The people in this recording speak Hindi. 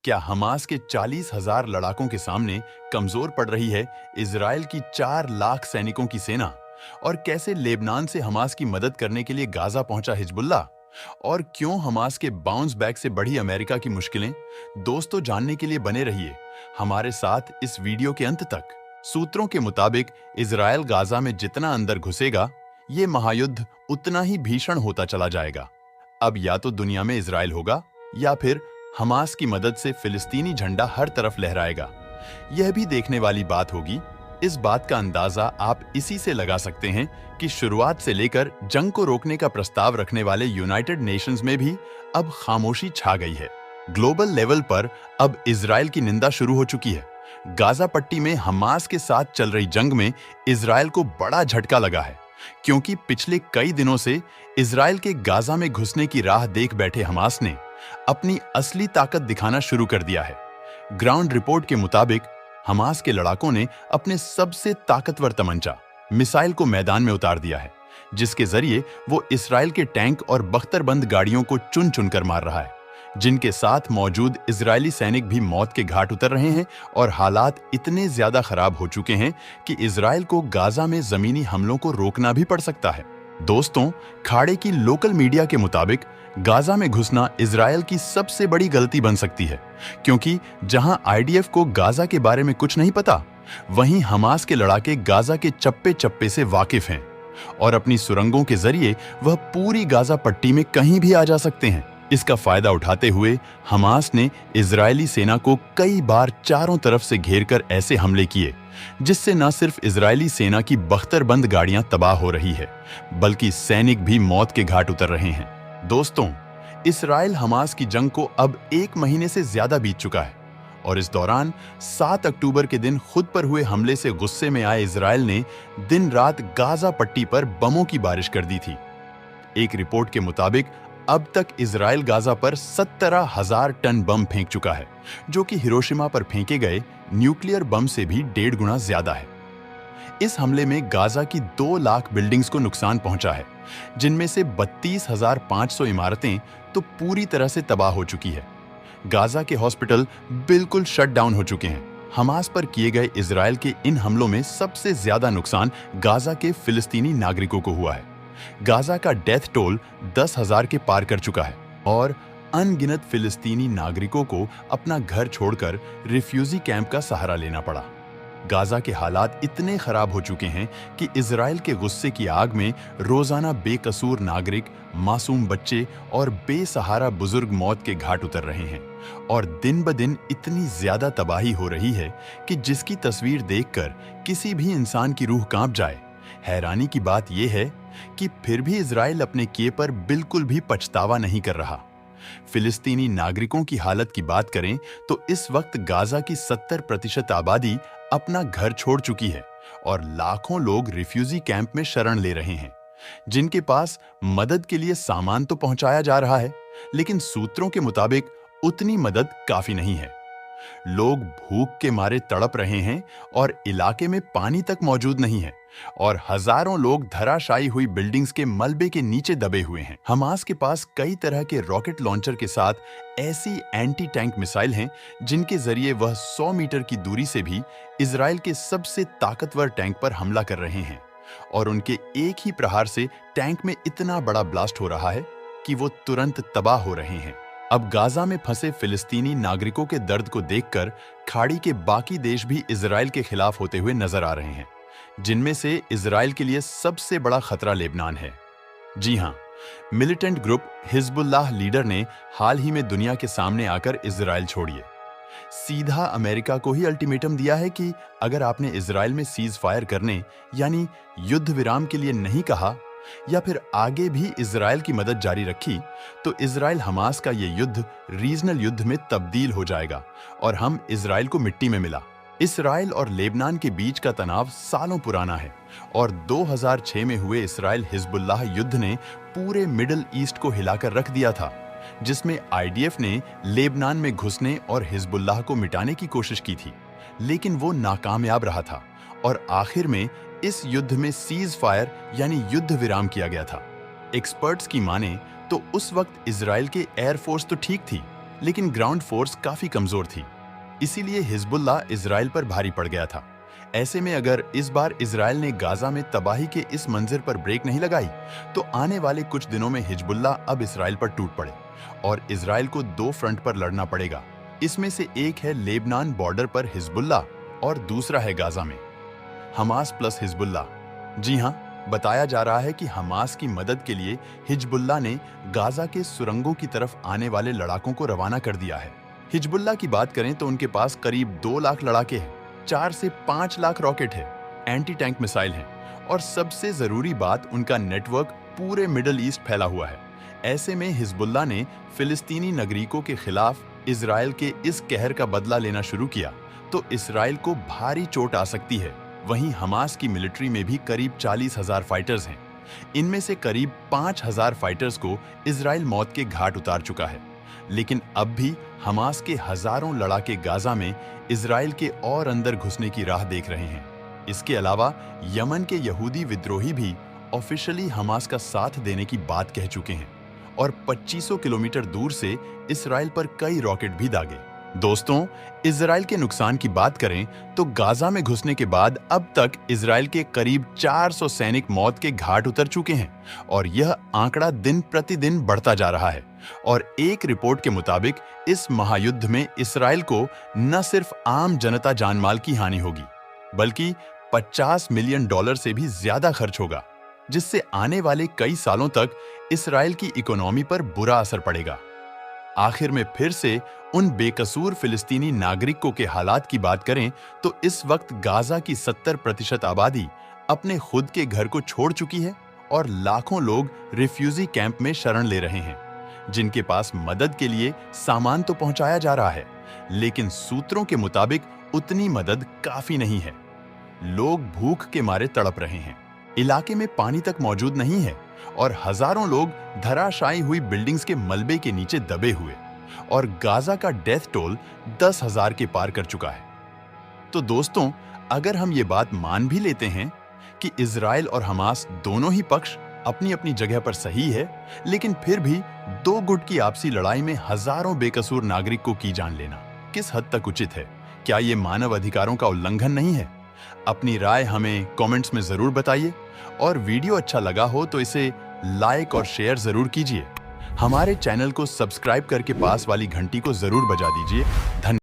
क्या हमास के 40,000 लड़ाकों के सामने कमजोर पड़ रही है इजराइल की 4 लाख सैनिकों की सेना? और कैसे लेबनान से हमास की मदद करने के लिए गाजा पहुंचा हिजबुल्लाह? और क्यों हमास के बाउंस बैक से बढ़ी अमेरिका की मुश्किलें? दोस्तों, जानने के लिए बने रहिए हमारे साथ इस वीडियो के अंत तक। सूत्रों के मुताबिक इजराइल गाजा में जितना अंदर घुसेगा, ये महायुद्ध उतना ही भीषण होता चला जाएगा। अब या तो दुनिया में इजराइल होगा या फिर हमास की मदद से फिलिस्तीनी झंडा हर तरफ लहराएगा। यह भी देखने वाली बात होगी। इस बात का अंदाजा आप इसी से लगा सकते हैं कि शुरुआत से लेकर जंग को रोकने का प्रस्ताव रखने वाले यूनाइटेड नेशंस में भी अब खामोशी छा गई है। ग्लोबल लेवल पर अब इजराइल की निंदा शुरू हो चुकी है। गाजा पट्टी में हमास के साथ चल रही जंग में इजराइल को बड़ा झटका लगा है, क्योंकि पिछले कई दिनों से इजराइल के गाजा में घुसने की राह देख बैठे हमास ने अपनी असली ताकत दिखाना शुरू कर दिया है। ग्राउंड रिपोर्ट के मुताबिक हमास के लड़ाकों ने अपने सबसे ताकतवर तमंचा मिसाइल को मैदान में उतार दिया है, जिसके जरिए वो इजराइल के टैंक और बख्तरबंद गाड़ियों को चुन चुन कर मार रहा है, जिनके साथ मौजूद इजरायली सैनिक भी मौत के घाट उतर रहे हैं। और हालात इतने ज्यादा खराब हो चुके हैं कि इजराइल को गाजा में जमीनी हमलों को रोकना भी पड़ सकता है। दोस्तों, खाड़ी की लोकल मीडिया के मुताबिक गाजा में घुसना इजराइल की सबसे बड़ी गलती बन सकती है, क्योंकि जहां आईडीएफ को गाजा के बारे में कुछ नहीं पता, वहीं हमास के लड़ाके गाजा के चप्पे चप्पे से वाकिफ हैं और अपनी सुरंगों के जरिए वह पूरी गाजा पट्टी में कहीं भी आ जा सकते हैं। इसका फायदा उठाते हुए हमास ने इजरायली सेना को कई बार चारों तरफ से घेरकर ऐसे हमले किए, जिससे न सिर्फ इजरायली सेना की बख्तरबंद गाड़ियां तबाह हो रही है, बल्कि सैनिक भी मौत के घाट उतर रहे हैं। दोस्तों, इजराइल हमास की जंग को अब 1 महीने से ज्यादा बीत चुका है और इस दौरान 7 अक्टूबर के दिन खुद पर हुए हमले से गुस्से में आए इजराइल ने दिन रात गाजा पट्टी पर बमों की बारिश कर दी थी। एक रिपोर्ट के मुताबिक अब तक इजराइल गाजा पर 17,000 टन बम फेंक चुका है, जो कि हिरोशिमा पर फेंके गए न्यूक्लियर बम से भी 1.5 गुना ज्यादा है। इस हमले में गाजा की 2 लाख बिल्डिंग्स को नुकसान पहुंचा है, जिनमें से 32,500 इमारतें तो पूरी तरह से तबाह हो चुकी है। गाजा के हॉस्पिटल बिल्कुल शट डाउन हो चुके हैं। हमास पर किए गए इजराइल के इन हमलों में सबसे ज्यादा नुकसान गाजा के फिलिस्तीनी नागरिकों को हुआ है। गाजा का डेथ टोल 10,000 के पार कर चुका है और अनगिनत फिलिस्तीनी नागरिकों को अपना घर छोड़कर रिफ्यूजी कैंप का सहारा लेना पड़ा। गाजा के हालात इतने खराब हो चुके हैं कि इजराइल के गुस्से की आग में रोजाना बेकसूर नागरिक, मासूम बच्चे और बेसहारा बुजुर्ग मौत के घाट उतर रहे हैं। और दिन ब दिन इतनी ज्यादा तबाही हो रही है कि जिसकी तस्वीर देखकर किसी भी इंसान की रूह कांप जाए। हैरानी की बात यह है कि फिर भी इजराइल अपने किए पर बिल्कुल भी पछतावा नहीं कर रहा। फिलिस्तीनी नागरिकों की हालत की बात करें तो इस वक्त गाजा की 70% आबादी अपना घर छोड़ चुकी है और लाखों लोग रिफ्यूजी कैंप में शरण ले रहे हैं, जिनके पास मदद के लिए सामान तो पहुंचाया जा रहा है, लेकिन सूत्रों के मुताबिक उतनी मदद काफी नहीं है। लोग भूख के मारे तड़प रहे हैं और इलाके में पानी तक मौजूद नहीं है और हजारों लोग धराशायी हुई बिल्डिंग्स के मलबे के नीचे दबे हुए हैं। हमास के पास कई तरह के रॉकेट लॉन्चर के साथ ऐसी एंटी टैंक मिसाइल हैं, जिनके जरिए वह 100 मीटर की दूरी से भी इजराइल के सबसे ताकतवर टैंक पर हमला कर रहे हैं और उनके एक ही प्रहार से टैंक में इतना बड़ा ब्लास्ट हो रहा है कि वो तुरंत तबाह हो रहे हैं। अब गाजा में फंसे फिलिस्तीनी नागरिकों के दर्द को देखकर खाड़ी के बाकी देश भी इजराइल के खिलाफ होते हुए नजर आ रहे हैं, जिनमें से इजराइल के लिए सबसे बड़ा खतरा लेबनान है। जी हां, मिलिटेंट ग्रुप हिजबुल्लाह लीडर ने हाल ही में दुनिया के सामने आकर इजराइल छोड़िए, सीधा अमेरिका को ही अल्टीमेटम दिया है कि अगर आपने इजराइल में सीज फायर करने यानी युद्ध विराम के लिए नहीं कहा या फिर आगे भी इजराइल की मदद जारी रखी, तो इजराइल हमास का ये युद्ध रीजनल युद्ध में तब्दील हो जाएगा और हम इजराइल को मिट्टी में मिला। इजराइल और लेबनान के बीच का तनाव सालों पुराना है और 2006 में हुए इजराइल हिजबुल्लाह युद्ध ने पूरे मिडिल ईस्ट को हिलाकर रख दिया था, जिसमें आईडीएफ ने लेबनान में घुसने और हिजबुल्लाह को मिटाने की कोशिश की थी, लेकिन वो नाकामयाब रहा था और आखिर में इस युद्ध में सीज फायर यानी युद्ध विराम किया गया था। एक्सपर्ट्स की माने तो उस वक्त इजराइल के एयरफोर्स तो ठीक थी, लेकिन ग्राउंड फोर्स काफी कमजोर थी, इसीलिए हिजबुल्लाह इजराइल पर भारी पड़ गया था। ऐसे में अगर इस बार इजराइल ने गाजा में तबाही के इस मंजर पर ब्रेक नहीं लगाई, तो आने वाले कुछ दिनों में हिजबुल्लाह अब इजराइल पर टूट पड़े और इजराइल को दो फ्रंट पर लड़ना पड़ेगा। इसमें से एक है लेबनान बॉर्डर पर हिजबुल्लाह और दूसरा है गाजा में हमास प्लस हिजबुल्लाह। जी हाँ, बताया जा रहा है कि हमास की मदद के लिए हिजबुल्लाह ने गाजा के सुरंगों की तरफ आने वाले लड़ाकों को रवाना कर दिया है। हिजबुल्लाह की बात करें तो उनके पास करीब 2 लाख लड़ाके हैं, 4 से 5 लाख रॉकेट है, एंटी टैंक मिसाइल हैं और सबसे जरूरी बात, उनका नेटवर्क पूरे मिडल ईस्ट फैला हुआ है। ऐसे में हिजबुल्लाह ने फिलिस्तीनी नागरिकों के खिलाफ इजराइल के इस कहर का बदला लेना शुरू किया तो इजराइल को भारी चोट आ सकती है। वहीं हमास की मिलिट्री में भी करीब 40,000 फाइटर्स हैं। इनमें से करीब 5,000 फाइटर्स को इजराइल मौत के घाट उतार चुका है। लेकिन अब भी हमास के हजारों लड़ाके गाजा में इजराइल के और अंदर घुसने की राह देख रहे हैं। इसके अलावा यमन के यहूदी विद्रोही भी ऑफिशियली हमास का साथ देने की बात कह चुके हैं और 2500 किलोमीटर दूर से इजराइल पर कई रॉकेट भी दागे। दोस्तों, इजराइल के नुकसान की बात करें तो गाजा में घुसने के बाद अब तक इजराइल के करीब 400 सैनिक मौत के घाट उतर चुके हैं और यह आंकड़ा दिन प्रतिदिन बढ़ता जा रहा है। और एक रिपोर्ट के मुताबिक इस महायुद्ध में इजराइल को न सिर्फ आम जनता जानमाल की हानि होगी, बल्कि $50 मिलियन से भी ज्यादा खर्च होगा, जिससे आने वाले कई सालों तक इजराइल की इकोनॉमी पर बुरा असर पड़ेगा। आखिर में फिर से उन बेकसूर फिलिस्तीनी नागरिकों के हालात की बात करें तो इस वक्त गाजा की 70% आबादी अपने खुद के घर को छोड़ चुकी है और लाखों लोग रिफ्यूजी कैंप में शरण ले रहे हैं, जिनके पास मदद के लिए सामान तो पहुंचाया जा रहा है, लेकिन सूत्रों के मुताबिक उतनी मदद काफी नहीं है। लोग भूख के मारे तड़प रहे हैं, इलाके में पानी तक मौजूद नहीं है और हजारों लोग धराशायी हुई बिल्डिंग्स के मलबे के नीचे दबे हुए और गाजा का डेथ टोल 10,000 के पार कर चुका है। तो दोस्तों, अगर हम ये बात मान भी लेते हैं कि इजराइल और हमास दोनों ही पक्ष अपनी अपनी जगह पर सही है, लेकिन फिर भी दो गुट की आपसी लड़ाई में हजारों बेकसूर नागरिक को की जान लेना किस हद तक उचित है? क्या ये मानव अधिकारों का उल्लंघन नहीं है? अपनी राय हमें कमेंट्स में जरूर बताइए और वीडियो अच्छा लगा हो तो इसे लाइक और शेयर जरूर कीजिए। हमारे चैनल को सब्सक्राइब करके पास वाली घंटी को जरूर बजा दीजिए। धन्यवाद।